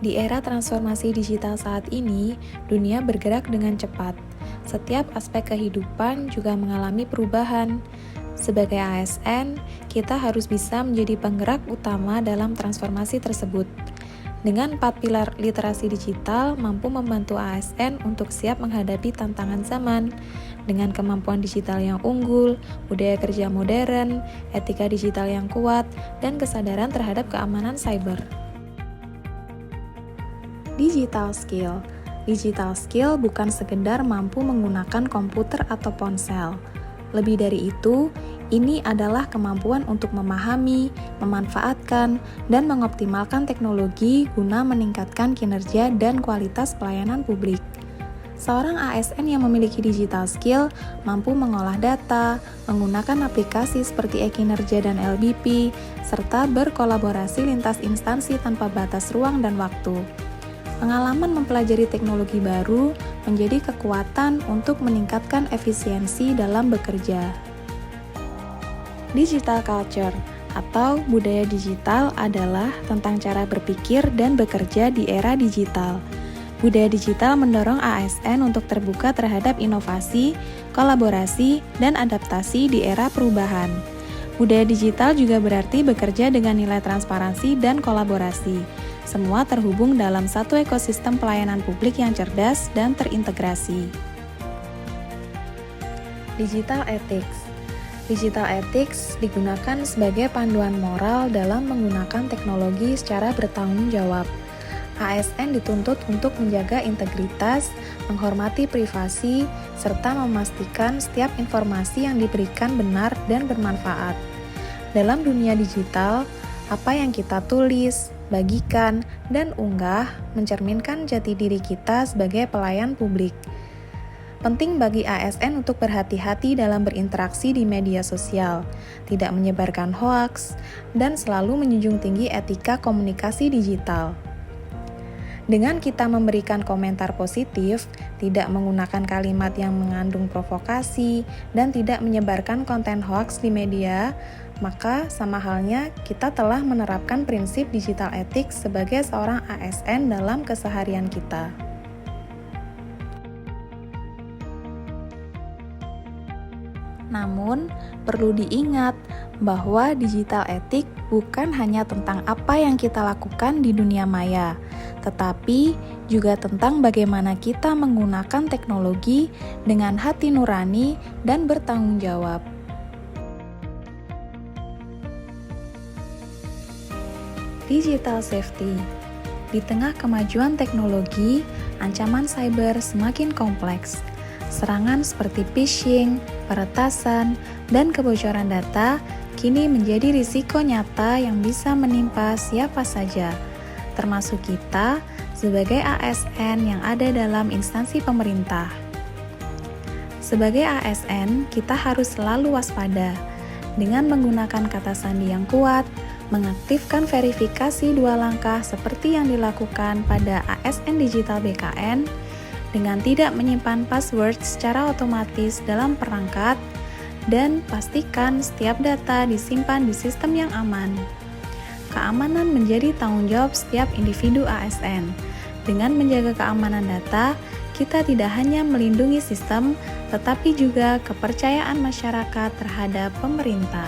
Di era transformasi digital saat ini, dunia bergerak dengan cepat. Setiap aspek kehidupan juga mengalami perubahan. Sebagai ASN, kita harus bisa menjadi penggerak utama dalam transformasi tersebut. Dengan 4 pilar literasi digital mampu membantu ASN untuk siap menghadapi tantangan zaman. Dengan kemampuan digital yang unggul, budaya kerja modern, etika digital yang kuat, dan kesadaran terhadap keamanan cyber. Digital skill. Digital skill bukan sekedar mampu menggunakan komputer atau ponsel. Lebih dari itu, ini adalah kemampuan untuk memahami, memanfaatkan, dan mengoptimalkan teknologi guna meningkatkan kinerja dan kualitas pelayanan publik. Seorang ASN yang memiliki digital skill mampu mengolah data, menggunakan aplikasi seperti e-kinerja dan LBP, serta berkolaborasi lintas instansi tanpa batas ruang dan waktu. Pengalaman mempelajari teknologi baru menjadi kekuatan untuk meningkatkan efisiensi dalam bekerja. Digital culture atau budaya digital adalah tentang cara berpikir dan bekerja di era digital. Budaya digital mendorong ASN untuk terbuka terhadap inovasi, kolaborasi, dan adaptasi di era perubahan. Budaya digital juga berarti bekerja dengan nilai transparansi dan kolaborasi. Semua terhubung dalam satu ekosistem pelayanan publik yang cerdas dan terintegrasi. Digital ethics. Digital ethics digunakan sebagai panduan moral dalam menggunakan teknologi secara bertanggung jawab. ASN dituntut untuk menjaga integritas, menghormati privasi, serta memastikan setiap informasi yang diberikan benar dan bermanfaat. Dalam dunia digital, apa yang kita tulis, bagikan, dan unggah mencerminkan jati diri kita sebagai pelayan publik. Penting bagi ASN untuk berhati-hati dalam berinteraksi di media sosial, tidak menyebarkan hoaks, dan selalu menjunjung tinggi etika komunikasi digital. Dengan kita memberikan komentar positif, tidak menggunakan kalimat yang mengandung provokasi, dan tidak menyebarkan konten hoaks di media, maka sama halnya kita telah menerapkan prinsip digital ethics sebagai seorang ASN dalam keseharian kita. Namun, perlu diingat bahwa digital ethics bukan hanya tentang apa yang kita lakukan di dunia maya, tetapi juga tentang bagaimana kita menggunakan teknologi dengan hati nurani dan bertanggung jawab. Digital safety. Di tengah kemajuan teknologi, ancaman cyber semakin kompleks. Serangan seperti phishing, peretasan, dan kebocoran data kini menjadi risiko nyata yang bisa menimpa siapa saja, termasuk kita sebagai ASN yang ada dalam instansi pemerintah. Sebagai ASN, kita harus selalu waspada dengan menggunakan kata sandi yang kuat, mengaktifkan verifikasi 2 langkah seperti yang dilakukan pada ASN Digital BKN, dengan tidak menyimpan password secara otomatis dalam perangkat, dan pastikan setiap data disimpan di sistem yang aman. Keamanan menjadi tanggung jawab setiap individu ASN. Dengan menjaga keamanan data, kita tidak hanya melindungi sistem, tetapi juga kepercayaan masyarakat terhadap pemerintah.